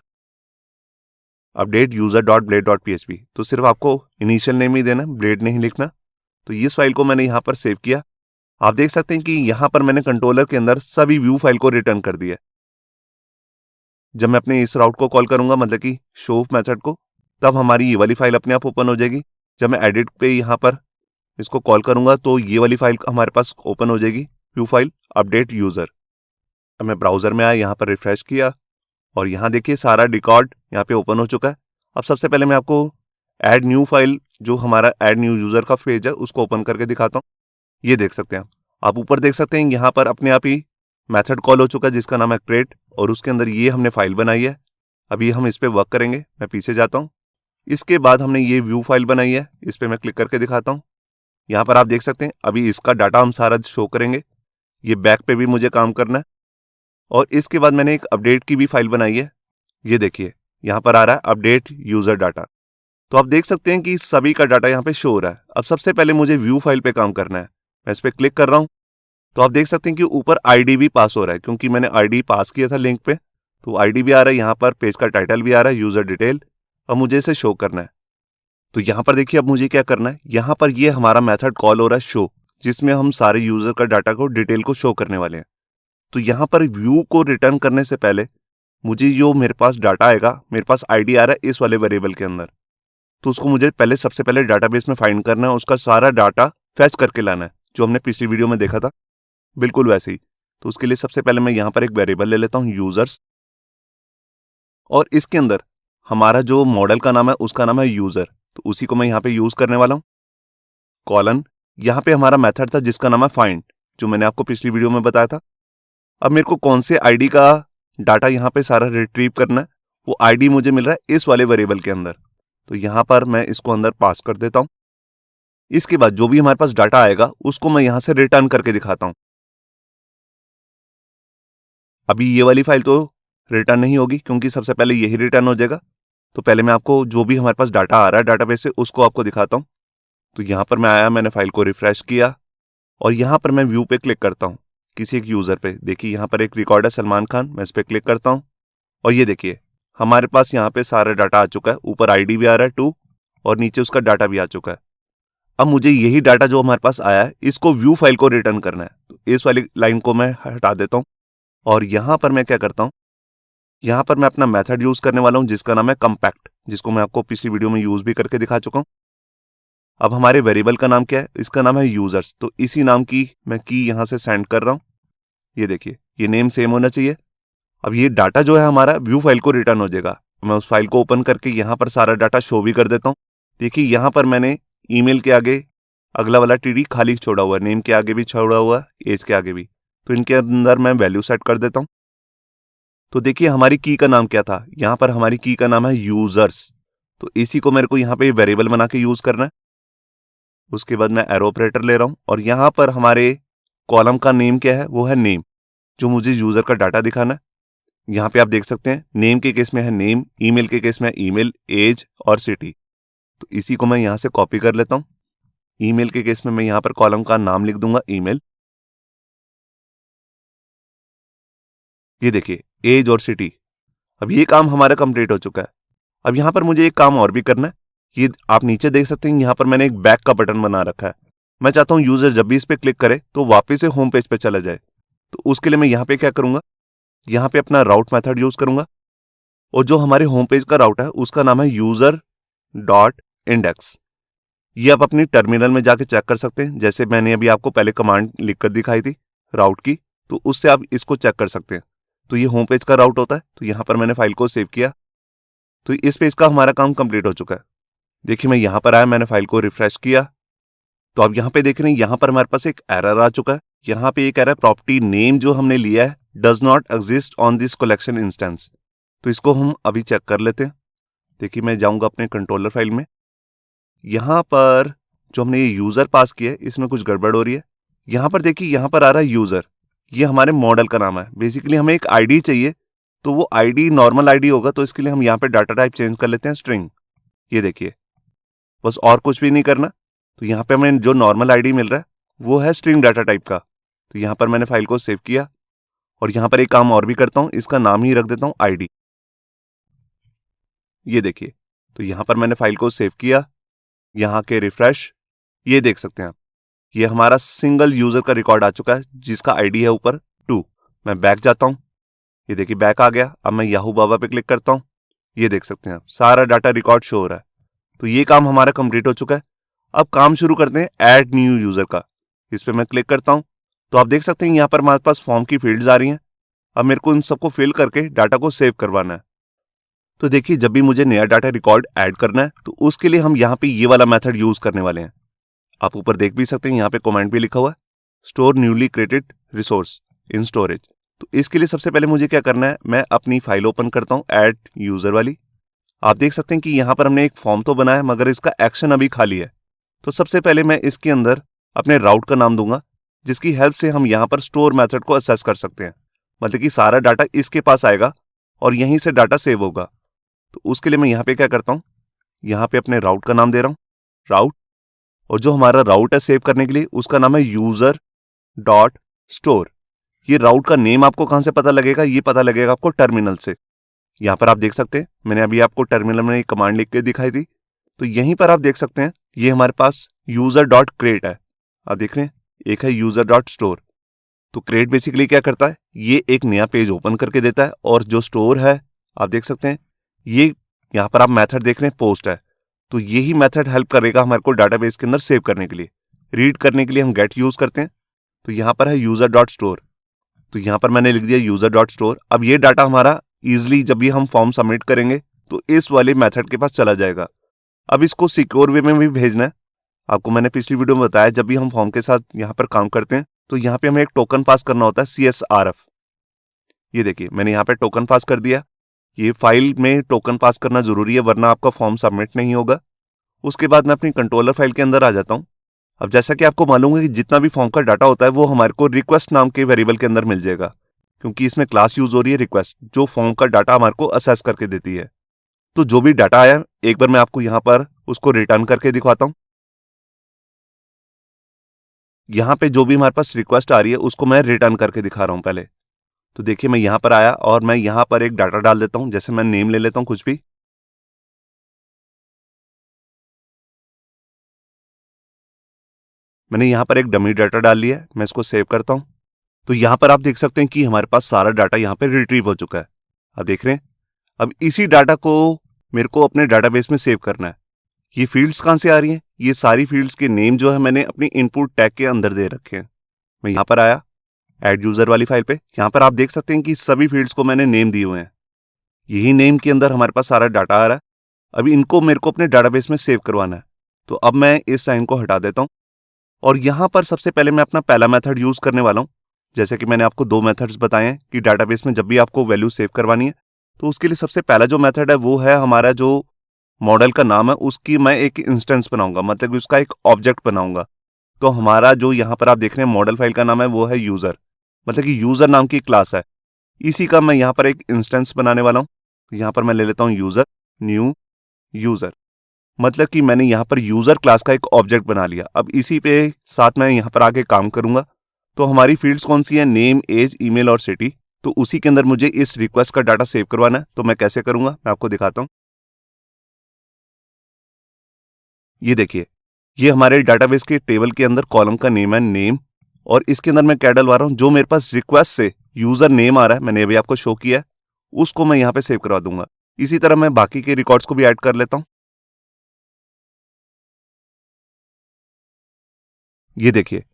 dot blade dot php। तो सिर्फ आपको इनिशियल नेम ही देना, ब्लेड नहीं लिखना। तो इस फाइल को मैंने यहां पर सेव किया। आप देख सकते हैं कि यहां पर मैंने कंट्रोलर के अंदर सभी व्यू फाइल को रिटर्न कर दिया। जब मैं अपने इस राउट को कॉल करूंगा, मतलब कि शो मेथड को, तब हमारी ये वाली फाइल अपने आप ओपन हो जाएगी। जब मैं एडिट पे यहां पर इसको कॉल करूंगा तो ये वाली फाइल हमारे पास ओपन हो जाएगी, व्यू फाइल अपडेट यूजर। अब मैं ब्राउजर में आया, यहाँ पर रिफ्रेश किया और यहाँ देखिए सारा रिकॉर्ड यहाँ पे ओपन हो चुका है। अब सबसे पहले मैं आपको ऐड न्यू फाइल, जो हमारा ऐड न्यू यूजर का पेज है, उसको ओपन करके दिखाता हूँ। ये देख सकते हैं आप ऊपर देख सकते हैं यहाँ पर अपने आप ही मेथड कॉल हो चुका है जिसका नाम है क्रिएट, और उसके अंदर ये हमने फाइल बनाई है। अभी हम इस पे वर्क करेंगे। मैं पीछे जाता हूँ। इसके बाद हमने ये व्यू फाइल बनाई है, इस पे मैं क्लिक करके दिखाता हूँ। यहाँ पर आप देख सकते हैं अभी इसका डाटा हम सारा शो करेंगे। ये बैक पे भी मुझे काम करना है। और इसके बाद मैंने एक अपडेट की भी फाइल बनाई है। ये देखिए यहाँ पर आ रहा है अपडेट यूजर डाटा। तो आप देख सकते हैं कि सभी का डाटा यहाँ पे शो हो रहा है। अब सबसे पहले मुझे व्यू फाइल पे काम करना है। मैं इस पे क्लिक कर रहा हूँ तो आप देख सकते हैं कि ऊपर आईडी भी पास हो रहा है, क्योंकि मैंने आईडी पास किया था लिंक पे। तो आईडी भी आ रहा है, यहाँ पर पेज का टाइटल भी आ रहा है, यूजर डिटेल। अब मुझे इसे शो करना है। तो यहाँ पर देखिए अब मुझे क्या करना है, यहाँ पर ये हमारा मेथड कॉल हो रहा है शो, जिसमें हम सारे यूजर का डाटा को डिटेल को शो करने वाले हैं। तो यहाँ पर व्यू को रिटर्न करने से पहले मुझे जो मेरे पास डाटा आएगा, मेरे पास आईडी आ रहा है इस वाले वेरिएबल के अंदर, तो उसको मुझे सबसे पहले डाटाबेस में फाइंड करना है, उसका सारा डाटा फैच करके लाना है, जो हमने पिछली वीडियो में देखा था बिल्कुल वैसे ही। तो उसके लिए सबसे पहले मैं यहाँ पर एक वेरिएबल ले लेता हूँ यूजर्स, और इसके अंदर हमारा जो मॉडल का नाम है उसका नाम है यूजर। तो उसी को मैं यहाँ पे यूज करने वाला हूँ। कॉलन, यहाँ पे हमारा मेथड था जिसका नाम है फाइंड, जो मैंने आपको पिछली वीडियो में बताया था। अब मेरे को कौन से आईडी का डाटा यहाँ पे सारा रिट्रीव करना है, वो आईडी मुझे मिल रहा है इस वाले वेरिएबल के अंदर। तो यहाँ पर मैं इसको अंदर पास कर देता हूँ। इसके बाद जो भी हमारे पास डाटा आएगा उसको मैं यहाँ से रिटर्न करके दिखाता हूँ। अभी ये वाली फाइल तो रिटर्न नहीं होगी क्योंकि सबसे पहले यही रिटर्न हो जाएगा। तो पहले मैं आपको जो भी हमारे पास डाटा आ रहा है डाटाबेस से उसको आपको दिखाता हूँ। तो यहाँ पर मैं आया, मैंने फाइल को रिफ्रेश किया और यहाँ पर मैं व्यू पे क्लिक करता हूँ किसी एक यूजर पे। देखिए यहाँ पर एक रिकॉर्ड है सलमान खान, मैं इस पर क्लिक करता हूँ और ये देखिए हमारे पास यहाँ पे सारा डाटा आ चुका है। ऊपर आईडी भी आ रहा है 2 और नीचे उसका डाटा भी आ चुका है। अब मुझे यही डाटा जो हमारे पास आया है इसको व्यू फाइल को रिटर्न करना है। तो इस वाली लाइन को मैं हटा देता हूँ और यहाँ पर मैं क्या करता हूँ, यहाँ पर मैं अपना मेथड यूज करने वाला हूँ जिसका नाम है कंपैक्ट, जिसको मैं आपको पिछली वीडियो में यूज भी करके दिखा चुका हूँ। अब हमारे वेरिएबल का नाम क्या है, इसका नाम है यूजर्स। तो इसी नाम की मैं की यहाँ से सेंड कर रहा हूँ। ये देखिए ये नेम सेम होना चाहिए। अब ये डाटा जो है हमारा व्यू फाइल को रिटर्न हो जाएगा। मैं उस फाइल को ओपन करके यहाँ पर सारा डाटा शो भी कर देता हूँ। देखिए यहाँ पर मैंने ईमेल के आगे अगला वाला टीडी खाली छोड़ा हुआ है, नेम के आगे भी छोड़ा हुआ है, एज के आगे भी। तो इनके अंदर मैं वैल्यू सेट कर देता हूँ। तो देखिए हमारी की का नाम क्या था, यहाँ पर हमारी की का नाम है यूजर्स। तो इसी को मेरे को यहाँ पे वेरिएबल बना के यूज करना है। उसके बाद मैं एरो ऑपरेटर ले रहा हूँ और यहाँ पर हमारे कॉलम का नेम क्या है, वो है नेम, जो मुझे यूजर का डाटा दिखाना है। यहाँ पे आप देख सकते हैं नेम के केस में है नेम, ईमेल के केस में है ईमेल, एज और सिटी। तो इसी को मैं यहाँ से कॉपी कर लेता हूँ। ईमेल के केस में मैं यहाँ पर कॉलम का नाम लिख दूंगा ईमेल। ये देखिए एज और सिटी। अब ये काम हमारा कंप्लीट हो चुका है। अब यहाँ पर मुझे एक काम और भी करना है। ये आप नीचे देख सकते हैं यहाँ पर मैंने एक बैक का बटन बना रखा है। मैं चाहता हूँ यूजर जब भी इस पे क्लिक करे तो वापस से होम पेज पे चला जाए। तो उसके लिए मैं यहाँ पे क्या करूंगा, यहाँ पे अपना राउट मेथड यूज करूंगा और जो हमारे होम पेज का राउट है उसका नाम है यूजर डॉट इंडेक्स। ये आप अपनी टर्मिनल में जाके चेक कर सकते हैं। जैसे मैंने अभी आपको पहले कमांड लिखकर दिखाई थी राउट की, तो उससे आप इसको चेक कर सकते हैं। तो ये होम पेज का राउट होता है। तो यहाँ पर मैंने फाइल को सेव किया। तो इस पेज का हमारा काम कंप्लीट हो चुका है। देखिए मैं यहाँ पर आया, मैंने फाइल को रिफ्रेश किया तो अब यहाँ पे देख रहे हैं यहाँ पर हमारे पास एक एरर आ चुका है। यहाँ पे एक एरर प्रॉपर्टी नेम जो हमने लिया है does not exist on this collection instance. तो इसको हम अभी चेक कर लेते हैं। देखिए मैं जाऊंगा अपने कंट्रोलर फाइल में। यहाँ पर जो हमने ये यूजर पास किया है इसमें कुछ गड़बड़ हो रही है। यहाँ पर देखिए यहाँ पर आ रहा है यूजर, ये हमारे मॉडल का नाम है। बेसिकली हमें एक आईडी चाहिए, तो वो आईडी नॉर्मल आईडी होगा। तो इसके लिए हम यहाँ पे डाटा टाइप चेंज कर लेते हैं स्ट्रिंग। ये देखिए बस और कुछ भी नहीं करना। तो यहाँ पे हमें जो नॉर्मल आईडी मिल रहा है वो है स्ट्रिंग डाटा टाइप का। तो यहाँ पर मैंने फाइल को सेव किया और यहाँ पर एक काम और भी करता हूँ, इसका नाम ही रख देता हूँ आईडी। ये देखिए तो यहाँ पर मैंने फाइल को सेव किया, यहाँ के रिफ्रेश, ये देख सकते हैं आप, ये हमारा सिंगल यूजर का रिकॉर्ड आ चुका है जिसका आईडी है ऊपर 2। मैं बैक जाता हूँ, ये देखिए बैक आ गया। अब मैं याहू बाबा पे क्लिक करता हूँ, ये देख सकते हैं आप सारा डाटा रिकॉर्ड शो हो रहा है। तो ये काम हमारा कंप्लीट हो चुका है। अब काम शुरू करते हैं ऐड न्यू यूजर का। इस पे मैं क्लिक करता हूँ तो आप देख सकते हैं यहाँ पर हमारे पास फॉर्म की फील्ड्स आ रही हैं। अब मेरे को इन सबको फिल करके डाटा को सेव करवाना है। तो देखिए जब भी मुझे नया डाटा रिकॉर्ड ऐड करना है तो उसके लिए हम यहाँ पे ये वाला मेथड यूज करने वाले हैं। आप ऊपर देख भी सकते हैं यहाँ पे कमेंट भी लिखा हुआ है, store newly created resource in storage. तो इसके लिए सबसे पहले मुझे क्या करना है, मैं अपनी फाइल ओपन करता हूँ ऐड यूजर वाली। आप देख सकते हैं कि यहाँ पर हमने एक फॉर्म तो बनाया मगर इसका एक्शन अभी खाली है। तो सबसे पहले मैं इसके अंदर अपने राउट का नाम दूंगा जिसकी हेल्प से हम यहाँ पर स्टोर मेथड को असेस कर सकते हैं। मतलब कि सारा डाटा इसके पास आएगा और यहीं से डाटा सेव होगा। तो उसके लिए मैं यहाँ पे क्या करता हूँ, यहाँ पे अपने राउट का नाम दे रहा हूँ राउट, और जो हमारा राउट है सेव करने के लिए उसका नाम है यूजर डॉट स्टोर। ये राउट का नेम आपको कहाँ से पता लगेगा, ये पता लगेगा आपको टर्मिनल से। यहाँ पर आप देख सकते हैं मैंने अभी आपको टर्मिनल में एक कमांड लिख के दिखाई थी। तो यहीं पर आप देख सकते हैं ये हमारे पास यूजर डॉट क्रिएट है। आप देख रहे हैं एक है यूजर डॉट स्टोर। तो क्रिएट बेसिकली क्या करता है, ये एक नया पेज ओपन करके देता है, और जो स्टोर है आप देख सकते हैं ये यहाँ पर आप मेथड देख रहे हैं पोस्ट है। तो यही मेथड हेल्प करेगा हमारे को डाटाबेस के अंदर सेव करने के लिए। रीड करने के लिए हम गेट यूज करते हैं। तो यहाँ पर है यूजर डॉट स्टोर। तो यहाँ पर मैंने लिख दिया यूजर डॉट स्टोर। अब ये डाटा हमारा इजिली जब भी हम फॉर्म सबमिट करेंगे तो इस वाले मेथड के पास चला जाएगा। अब इसको सिक्योर वे में भी भेजना है। आपको मैंने पिछली वीडियो में बताया जब भी हम फॉर्म के साथ यहाँ पर काम करते हैं तो यहाँ पे हमें एक टोकन पास करना होता है CSRF। ये देखिए मैंने यहाँ पे टोकन पास कर दिया। ये फाइल में टोकन पास करना जरूरी है वरना आपका फॉर्म सबमिट नहीं होगा। उसके बाद मैं अपनी कंट्रोलर फाइल के अंदर आ जाता हूँ। अब जैसा कि आपको मालूम है कि जितना भी फॉर्म का डाटा होता है वो हमारे को रिक्वेस्ट नाम के वेरिएबल के अंदर मिल जाएगा, क्योंकि इसमें क्लास यूज हो रही है रिक्वेस्ट, जो फॉर्म का डाटा हमारे को असेस करके देती है। तो जो भी डाटा आया एक बार मैं आपको यहाँ पर उसको रिटर्न करके दिखाता हूँ। यहाँ पे जो भी हमारे पास रिक्वेस्ट आ रही है उसको मैं रिटर्न करके दिखा रहा हूँ पहले। तो देखिए मैं यहाँ पर आया और मैं यहाँ पर एक डाटा डाल देता हूँ, जैसे मैं नेम ले लेता हूँ कुछ भी। मैंने यहाँ पर एक डमी डाटा डाल लिया है, मैं इसको सेव करता हूँ। तो यहाँ पर आप देख सकते हैं कि हमारे पास सारा डाटा यहाँ पे रिट्रीव हो चुका है। आप देख रहे हैं। अब इसी डाटा को मेरे को अपने डाटाबेस में सेव करना है। ये फील्ड्स कहाँ से आ रही हैं? ये सारी फील्ड्स के नेम जो है मैंने अपनी इनपुट टैग के अंदर दे रखे हैं। मैं यहाँ पर आया ऐड यूजर वाली फाइल पे, यहाँ पर आप देख सकते हैं कि सभी फील्ड्स को मैंने नेम दिए हुए हैं। यही नेम के अंदर हमारे पास सारा डाटा आ रहा है। अभी इनको मेरे को अपने डाटाबेस में सेव करवाना है। तो अब मैं इस साइन को हटा देता हूँ और यहाँ पर सबसे पहले मैं अपना पहला मेथड यूज करने वाला हूँ। जैसे कि मैंने आपको 2 मेथड्स बताए हैं कि डाटाबेस में जब भी आपको वैल्यू सेव करवानी है तो उसके लिए सबसे पहला जो मेथड है वो है हमारा जो मॉडल का नाम है उसकी मैं एक इंस्टेंस बनाऊंगा, मतलब कि उसका एक ऑब्जेक्ट बनाऊंगा। तो हमारा जो यहाँ पर आप देख रहे हैं मॉडल फाइल का नाम है वो है यूजर, मतलब कि यूजर नाम की क्लास है। इसी का मैं यहाँ पर एक इंस्टेंस बनाने वाला हूँ। यहाँ पर मैं ले लेता हूँ यूजर, न्यू यूजर, मतलब कि मैंने यहाँ पर यूजर क्लास का एक ऑब्जेक्ट बना लिया। अब इसी पे साथ मैं यहाँ पर आगे काम करूंगा। तो हमारी फील्ड्स कौन सी है? नेम, एज, ईमेल और सिटी। तो उसी के अंदर मुझे इस रिक्वेस्ट का डाटा सेव करवाना है। तो मैं कैसे करूंगा मैं आपको दिखाता हूं। ये देखिए, ये हमारे डाटाबेस के टेबल के अंदर कॉलम का नेम है नेम, और इसके अंदर मैं क्या डलवा रहा हूं, जो मेरे पास रिक्वेस्ट से यूजर नेम आ रहा है, मैंने अभी आपको शो किया है, उसको मैं यहाँ पे सेव करवा दूंगा। इसी तरह मैं बाकी के रिकॉर्ड्स को भी ऐड कर लेता हूं। ये देखिए,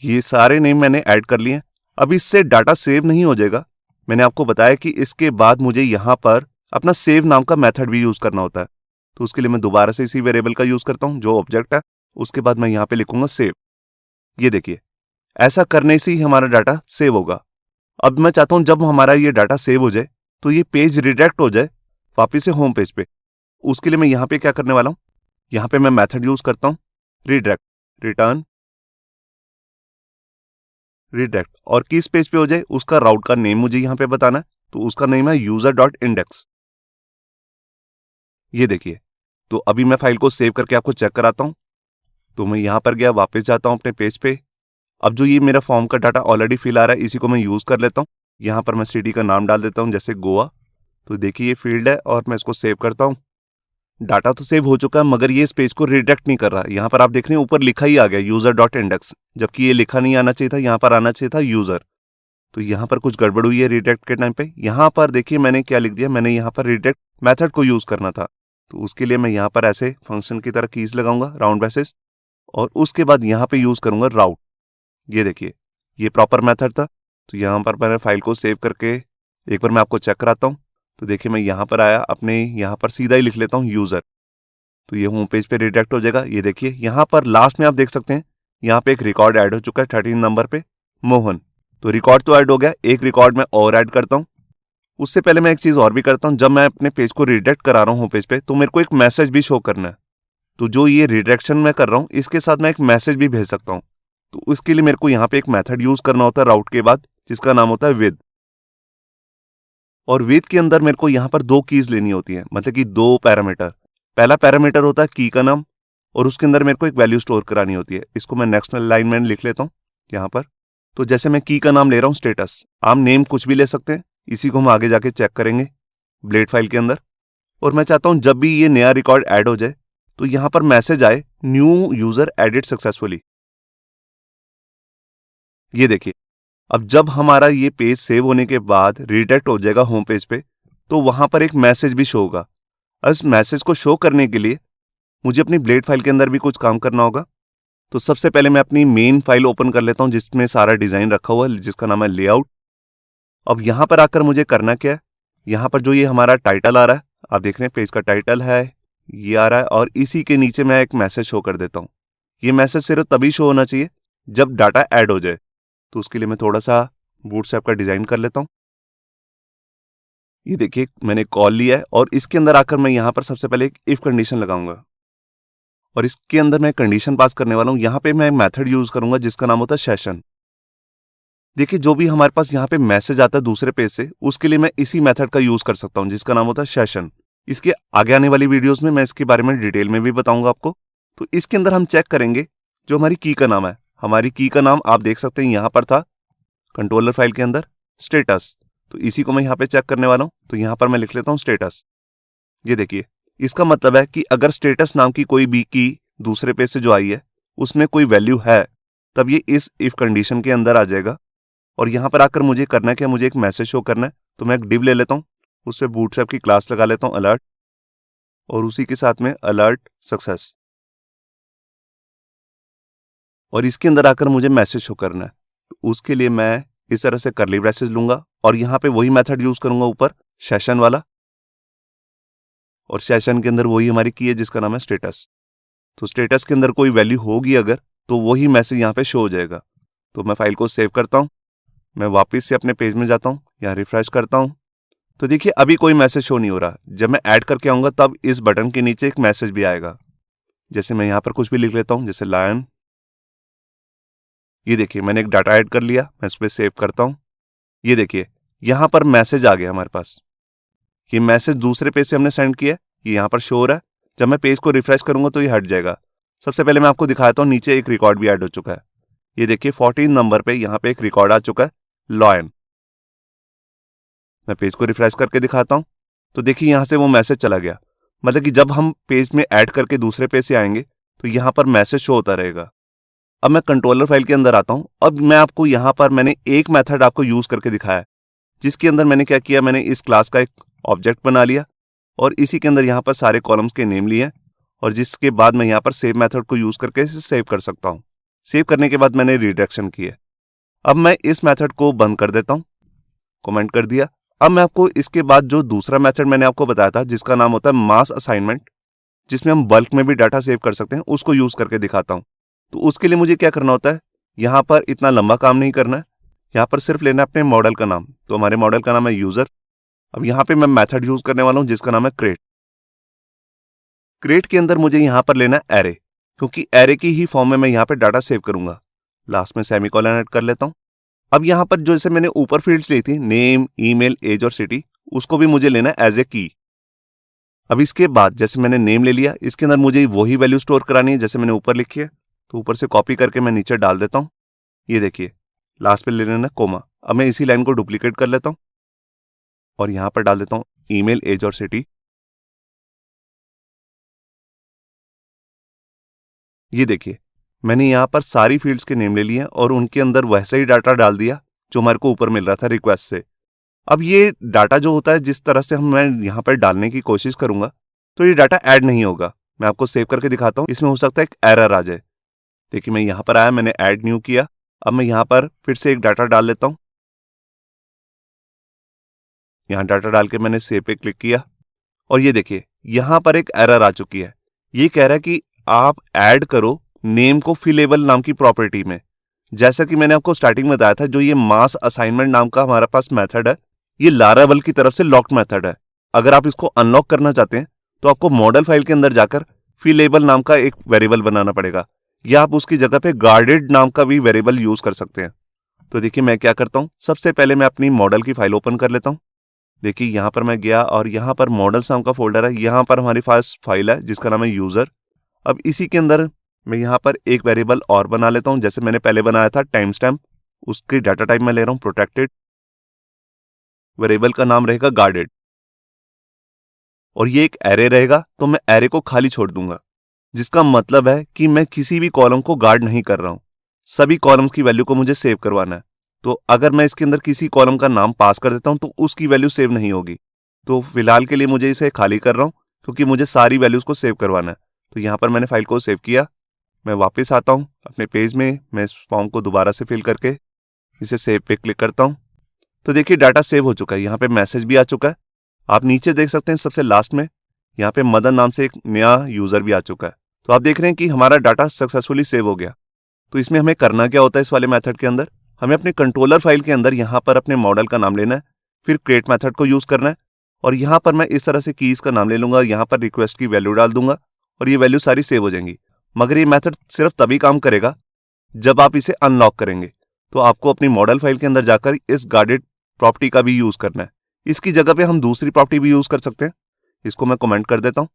ये सारे नेम मैंने ऐड कर लिए हैं। अब इससे डाटा सेव नहीं हो जाएगा। मैंने आपको बताया कि इसके बाद मुझे यहाँ पर अपना सेव नाम का मेथड भी यूज करना होता है। तो उसके लिए मैं दोबारा से इसी वेरिएबल का यूज करता हूँ जो ऑब्जेक्ट है। उसके बाद मैं यहाँ पे लिखूंगा सेव। ये देखिए, ऐसा करने से ही हमारा डाटा सेव होगा। अब मैं चाहता हूं जब हमारा ये डाटा सेव हो जाए तो ये पेज रिडायरेक्ट हो जाए वापिस से होम पेज पे। उसके लिए मैं यहाँ पे क्या करने वाला हूँ, यहाँ पे मैं मेथड यूज करता हूँ रिडायरेक्ट, रिटर्न रिडायरेक्ट, और किस पेज पे हो जाए उसका राउट का नेम मुझे यहाँ पे बताना है। तो उसका नेम है यूजर डॉट इंडेक्स। ये देखिए, तो अभी मैं फाइल को सेव करके आपको चेक कराता हूँ। तो मैं यहाँ पर गया, वापस जाता हूँ अपने पेज पे। अब जो ये मेरा फॉर्म का डाटा ऑलरेडी फिल आ रहा है इसी को मैं यूज कर लेता हूँ। यहाँ पर मैं सिटी का नाम डाल देता हूँ, जैसे गोवा। तो देखिए ये फील्ड है और मैं इसको सेव करता हूँ। डाटा तो सेव हो चुका है मगर ये इस पेज को रिडायरेक्ट नहीं कर रहा। यहाँ पर आप देख रहे हैं ऊपर लिखा ही आ गया यूजर डॉट इंडेक्स, जबकि ये लिखा नहीं आना चाहिए था, यहाँ पर आना चाहिए था यूजर। तो यहाँ पर कुछ गड़बड़ हुई है रिडायरेक्ट के टाइम पे। यहाँ पर देखिए मैंने क्या लिख दिया, मैंने यहाँ पर रिडायरेक्ट मेथड को यूज करना था। तो उसके लिए मैं यहाँ पर ऐसे फंक्शन की तरह कीज लगाऊंगा राउंड ब्रेसेस, और उसके बाद यहाँ पे यूज करूंगा राउट। ये देखिए, ये प्रॉपर मेथड था। तो यहाँ पर मैंने फाइल को सेव करके एक बार मैं आपको चेक कराता हूँ। तो देखिए मैं यहाँ पर आया, अपने यहाँ पर सीधा ही लिख लेता हूँ यूजर। तो ये होम पेज पे रिडायरेक्ट हो जाएगा। ये देखिए यहाँ पर लास्ट में आप देख सकते हैं यहाँ पे एक रिकॉर्ड ऐड हो चुका है 13 नंबर पे, मोहन। तो रिकॉर्ड तो ऐड हो गया, एक रिकॉर्ड मैं और ऐड करता हूँ। उससे पहले मैं एक चीज और भी करता हूँ, जब मैं अपने पेज को रिडायरेक्ट करा रहा हूँ होम पेज पे तो मेरे को एक मैसेज भी शो करना है। तो जो ये रिडायरेक्शन मैं कर रहा हूँ इसके साथ मैं एक मैसेज भी भेज सकता हूँ। तो उसके लिए मेरे को यहाँ पे एक मेथड यूज करना होता है राउट के बाद, जिसका नाम होता है विद। और विद के अंदर मेरे को यहाँ पर 2 कीज लेनी होती है, मतलब कि 2 पैरामीटर। पहला पैरामीटर होता है की का नाम, और उसके अंदर मेरे को एक वैल्यू स्टोर करानी होती है। इसको मैं नेक्स्ट लाइन में लिख लेता हूँ यहाँ पर। तो जैसे मैं की का नाम ले रहा हूँ स्टेटस, आप नेम कुछ भी ले सकते हैं, इसी को हम आगे जाके चेक करेंगे ब्लेड फाइल के अंदर। और मैं चाहता हूं जब भी ये नया रिकॉर्ड ऐड हो जाए तो यहां पर मैसेज आए न्यू यूजर एडिड सक्सेसफुली। ये देखिए, अब जब हमारा ये पेज सेव होने के बाद रिडायरेक्ट हो जाएगा होम पेज पे तो वहां पर एक मैसेज भी शो होगा। इस मैसेज को शो करने के लिए मुझे अपनी ब्लेड फाइल के अंदर भी कुछ काम करना होगा। तो सबसे पहले मैं अपनी मेन फाइल ओपन कर लेता हूं जिसमें सारा डिजाइन रखा हुआ है, जिसका नाम है लेआउट। अब यहां पर आकर मुझे करना क्या है, यहां पर जो ये हमारा टाइटल आ रहा है, आप देख रहे हैं पेज का टाइटल है, ये आ रहा है, और इसी के नीचे मैं एक मैसेज शो कर देता हूं। ये मैसेज सिर्फ तभी शो होना चाहिए जब डाटा ऐड हो जाए। तो उसके लिए मैं थोड़ा सा बूटस्ट्रैप का डिजाइन कर लेता हूं। ये देखिए मैंने कॉल लिया है और इसके अंदर आकर मैं यहां पर सबसे पहले एक इफ कंडीशन लगाऊंगा, और इसके अंदर मैं कंडीशन पास करने वाला हूं। यहां पे मैं मेथड यूज करूंगा जिसका नाम होता है सेशन। देखिए जो भी हमारे पास यहाँ पे मैसेज आता है दूसरे पेज से, उसके लिए मैं इसी मेथड का यूज कर सकता हूँ जिसका नाम होता है सेशन। इसके आगे आने वाली वीडियोस में मैं इसके बारे में डिटेल में भी बताऊंगा आपको। तो इसके अंदर हम चेक करेंगे जो हमारी की का नाम है। हमारी की का नाम आप देख सकते हैं यहाँ पर था कंट्रोलर फाइल के अंदर स्टेटस। तो इसी को मैं यहाँ पे चेक करने वाला हूँ। तो यहाँ पर मैं लिख लेता हूँ स्टेटस। ये देखिए, इसका मतलब है कि अगर स्टेटस नाम की कोई भी की दूसरे पेज से जो आई है उसमें कोई वैल्यू है, तब ये इस इफ कंडीशन के अंदर आ जाएगा। और यहाँ पर आकर मुझे करना क्या, मुझे एक मैसेज शो करना है। तो मैं एक डिव ले लेता हूँ, उससे बूटस्ट्रैप की क्लास लगा लेता हूँ अलर्ट, और उसी के साथ में अलर्ट सक्सेस, और इसके अंदर आकर मुझे मैसेज शो करना है। तो उसके लिए मैं इस तरह से कर्ली ब्रेसेस लूंगा और यहाँ पे वही मेथड यूज करूंगा ऊपर सेशन वाला, और सेशन के अंदर वही हमारी की है जिसका नाम है स्टेटस। तो स्टेटस के अंदर कोई वैल्यू होगी अगर, तो वही मैसेज यहाँ पे शो हो जाएगा। तो मैं फाइल को सेव करता हूँ, मैं वापस से अपने पेज में जाता हूँ, यहाँ रिफ्रेश करता हूँ। तो देखिए अभी कोई मैसेज शो नहीं हो रहा। जब मैं ऐड करके आऊंगा तब इस बटन के नीचे एक मैसेज भी आएगा। जैसे मैं यहाँ पर कुछ भी लिख लेता हूँ, जैसे लायन। ये देखिए मैंने एक डाटा ऐड कर लिया, मैं इस पर सेव करता हूँ। ये देखिए यहाँ पर मैसेज आ गया हमारे पास। ये मैसेज दूसरे पेज से हमने सेंड किया है, ये यहाँ पर शो हो रहा है। जब मैं पेज को रिफ्रेश करूंगा तो ये हट जाएगा। सबसे पहले मैं आपको दिखाता हूँ, नीचे एक रिकॉर्ड भी ऐड हो चुका है। ये देखिए 14 नंबर पे यहाँ पे एक रिकॉर्ड आ चुका है, लॉयन। मैं पेज को रिफ्रेश करके दिखाता हूं। तो देखिए यहां से वो मैसेज चला गया। मतलब कि जब हम पेज में ऐड करके दूसरे पेज से आएंगे तो यहां पर मैसेज शो होता रहेगा। अब मैं कंट्रोलर फाइल के अंदर आता हूं। अब मैं आपको यहां पर मैंने एक मेथड आपको यूज करके दिखाया, जिसके अंदर मैंने क्या किया, मैंने इस क्लास का एक ऑब्जेक्ट बना लिया और इसी के अंदर यहां पर सारे कॉलम्स के नेम लिए, और जिसके बाद मैं यहां पर सेव मेथड को यूज करके इसे सेव कर सकता हूं। सेव करने के बाद मैंने रिडायरेक्शन किया। अब मैं इस मेथड को बंद कर देता हूं, कमेंट कर दिया। अब मैं आपको इसके बाद जो दूसरा मेथड मैंने आपको बताया था जिसका नाम होता है मास असाइनमेंट, जिसमें हम बल्क में भी डाटा सेव कर सकते हैं, उसको यूज करके दिखाता हूं। तो उसके लिए मुझे क्या करना होता है, यहां पर इतना लंबा काम नहीं करना है, यहां पर सिर्फ लेना है अपने मॉडल का नाम। तो हमारे मॉडल का नाम है यूजर। अब यहां पे मैं मेथड यूज करने वाला हूं जिसका नाम है क्रिएट। क्रिएट के अंदर मुझे यहां पर लेना है एरे, क्योंकि एरे की ही फॉर्म में मैं यहां पे डाटा सेव करूंगा। लास्ट में सेमीकोलन ऐड कर लेता हूं। अब यहां पर जैसे मैंने ऊपर फील्ड्स ली थी, नेम, ईमेल, एज और सिटी, उसको भी मुझे लेना है एज ए की। अब इसके बाद जैसे मैंने नेम ले लिया, इसके अंदर मुझे वही वैल्यू स्टोर करानी है जैसे मैंने ऊपर लिखी है। तो ऊपर से कॉपी करके मैं नीचे डाल देता हूं। ये देखिए लास्ट पे ले लेना कोमा। अब मैं इसी लाइन को डुप्लीकेट कर लेता हूं और यहां पर डाल देता हूं ईमेल, एज और सिटी। ये देखिए मैंने यहां पर सारी फील्ड्स के नेम ले लिए और उनके अंदर वैसे ही डाटा डाल दिया जो हमारे को ऊपर मिल रहा था रिक्वेस्ट से। अब ये डाटा जो होता है जिस तरह से मैं यहाँ पर डालने की कोशिश करूंगा तो ये डाटा ऐड नहीं होगा। मैं आपको सेव करके दिखाता हूँ, इसमें हो सकता है एक एरर आ जाए। देखिए मैं यहाँ पर आया, मैंने ऐड न्यू किया। अब मैं यहाँ पर फिर से एक डाटा डाल लेता हूँ। यहाँ डाटा डाल के मैंने सेव पे क्लिक किया और ये देखिए यहाँ पर एक एरर आ चुकी है। ये कह रहा है कि आप ऐड करो नेम को फिलेबल नाम की प्रॉपर्टी में। जैसा कि मैंने आपको स्टार्टिंग में बताया था, जो ये मास असाइनमेंट नाम का हमारे पास मेथड है, ये लारावेल की तरफ से लॉक्ड मेथड है। अगर आप इसको अनलॉक करना चाहते हैं तो आपको मॉडल फाइल के अंदर जाकर फिलेबल नाम का एक वेरिएबल बनाना पड़ेगा, या आप उसकी जगह पे गार्डेड नाम का भी वेरिएबल यूज कर सकते हैं। तो देखिए मैं क्या करता हूं, सबसे पहले मैं अपनी मॉडल की फाइल ओपन कर लेता हूं। देखिए यहां पर मैं गया और यहां पर मॉडल्स नाम का फोल्डर है, यहां पर हमारी पास फाइल है जिसका नाम है यूजर। अब इसी के अंदर मैं यहां पर एक वेरिएबल और बना लेता हूं, जैसे मैंने पहले बनाया था टाइम स्टैम्प। उसकी डाटा टाइप मैं ले रहा हूं प्रोटेक्टेड, वेरिएबल का नाम रहेगा गार्डेड, और ये एक एरे रहेगा। तो मैं एरे को खाली छोड़ दूंगा, जिसका मतलब है कि मैं किसी भी कॉलम को गार्ड नहीं कर रहा हूं। सभी कॉलम्स की वैल्यू को मुझे सेव करवाना है। तो अगर मैं इसके अंदर किसी कॉलम का नाम पास कर देता हूं तो उसकी वैल्यू सेव नहीं होगी। तो फिलहाल के लिए मुझे इसे खाली कर रहा हूं क्योंकि मुझे सारी वैल्यूज को सेव करवाना है। तो यहां पर मैंने फाइल को सेव किया। मैं वापस आता हूं अपने पेज में, मैं इस फॉर्म को दोबारा से फिल करके इसे सेव पे क्लिक करता हूं। तो देखिए डाटा सेव हो चुका है, यहाँ पे मैसेज भी आ चुका है। आप नीचे देख सकते हैं सबसे लास्ट में यहाँ पे मदन नाम से एक नया यूजर भी आ चुका है। तो आप देख रहे हैं कि हमारा डाटा सक्सेसफुली सेव हो गया। तो इसमें हमें करना क्या होता है, इस वाले मेथड के अंदर हमें अपने कंट्रोलर फाइल के अंदर यहाँ पर अपने मॉडल का नाम लेना है, फिर क्रिएट मेथड को यूज करना है, और यहाँ पर मैं इस तरह से कीज का नाम ले लूंगा, यहाँ पर रिक्वेस्ट की वैल्यू डाल दूंगा और ये वैल्यू सारी सेव हो जाएंगी। मगर ये मेथड सिर्फ तभी काम करेगा जब आप इसे अनलॉक करेंगे। तो आपको अपनी मॉडल फाइल के अंदर जाकर इस गार्डेड प्रॉपर्टी का भी यूज करना है। इसकी जगह पे हम दूसरी प्रॉपर्टी भी यूज कर सकते हैं। इसको मैं कमेंट कर देता हूं।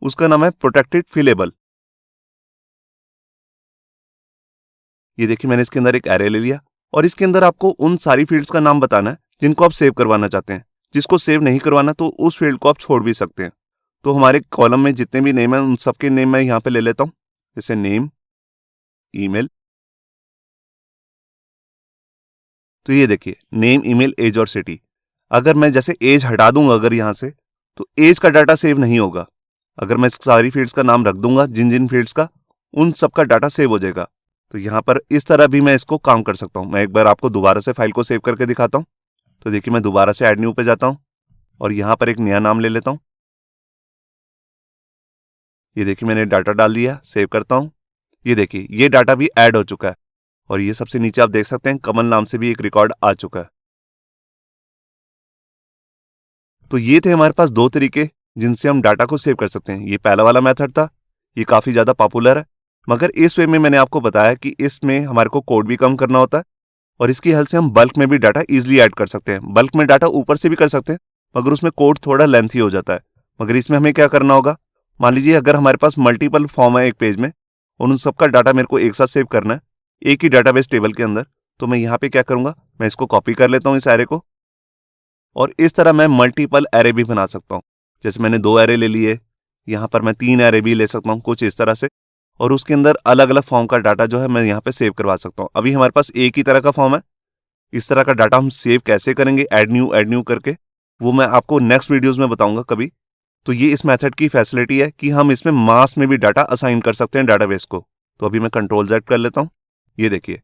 उसका नाम है प्रोटेक्टेड फिलेबल। ये देखिए मैंने इसके अंदर एक एरे ले लिया और इसके अंदर आपको उन सारी फील्ड्स का नाम बताना है जिनको आप सेव करवाना चाहते हैं। जिसको सेव नहीं करवाना तो उस फील्ड को आप छोड़ भी सकते हैं। तो हमारे कॉलम में जितने भी नेम है उन सबके नेम मैं यहाँ पे ले लेता हूँ, जैसे नेम, ईमेल। तो ये देखिए नेम, ईमेल, एज और सिटी। अगर मैं जैसे एज हटा दूंगा अगर यहाँ से, तो एज का डाटा सेव नहीं होगा। अगर मैं सारी फील्ड्स का नाम रख दूंगा, जिन जिन फील्ड्स का, उन सबका डाटा सेव हो जाएगा। तो यहाँ पर इस तरह भी मैं इसको काम कर सकता हूँ। मैं एक बार आपको दोबारा से फाइल को सेव करके दिखाता हूँ। तो देखिए मैं दोबारा से ऐड न्यू पे जाता हूँ और यहाँ पर एक नया नाम ले लेता हूँ। ये देखिए मैंने डाटा डाल दिया, सेव करता हूँ। ये देखिए ये डाटा भी ऐड हो चुका है और ये सबसे नीचे आप देख सकते हैं कमल नाम से भी एक रिकॉर्ड आ चुका है। तो ये थे हमारे पास दो तरीके जिनसे हम डाटा को सेव कर सकते हैं। ये पहला वाला मेथड था, ये काफी ज्यादा पॉपुलर है, मगर इस वे में मैंने आपको बताया कि इसमें हमारे को कोड भी कम करना होता है और इसकी हेल्प से हम बल्क में भी डाटा इजीली ऐड कर सकते हैं। बल्क में डाटा ऊपर से भी कर सकते हैं मगर उसमें कोड थोड़ा लेंथी हो जाता है। मगर इसमें हमें क्या करना होगा, मान लीजिए अगर हमारे पास मल्टीपल फॉर्म है एक पेज में और उन सबका डाटा मेरे को एक साथ सेव करना है एक ही डाटाबेस टेबल के अंदर, तो मैं यहाँ पे क्या करूंगा, मैं इसको कॉपी कर लेता हूँ इस एरे को और इस तरह मैं मल्टीपल एरे भी बना सकता हूँ। जैसे मैंने 2 एरे ले लिए, यहाँ पर मैं 3 एरे भी ले सकता हूँ कुछ इस तरह से, और उसके अंदर अलग अलग फॉर्म का डाटा जो है मैं यहाँ पे सेव करवा सकता हूँ। अभी हमारे पास एक ही तरह का फॉर्म है, इस तरह का डाटा हम सेव कैसे करेंगे ऐड न्यू करके, वो मैं आपको नेक्स्ट वीडियोज में बताऊंगा कभी। तो ये इस मेथड की फैसिलिटी है कि हम इसमें मास में भी डाटा असाइन कर सकते हैं डाटाबेस को। तो अभी मैं कंट्रोल Z कर लेता हूँ। ये देखिए,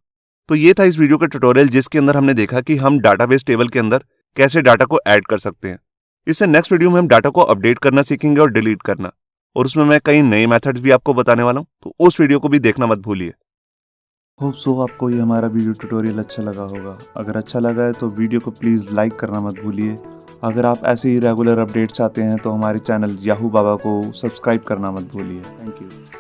तो ये था इस वीडियो का ट्यूटोरियल जिसके अंदर हमने देखा कि हम डाटाबेस टेबल के अंदर कैसे डाटा को ऐड कर सकते हैं। इससे नेक्स्ट वीडियो में हम डाटा को अपडेट करना सीखेंगे और डिलीट करना, और उसमें मैं कई नए मेथड्स भी आपको बताने वाला हूँ। तो उस वीडियो को भी देखना मत भूलिए। होप सो आपको ये हमारा वीडियो ट्यूटोरियल अच्छा लगा होगा। अगर अच्छा लगा है तो वीडियो को प्लीज़ लाइक करना मत भूलिए। अगर आप ऐसे ही रेगुलर अपडेट चाहते हैं तो हमारे चैनल याहू बाबा को सब्सक्राइब करना मत भूलिए। Thank you.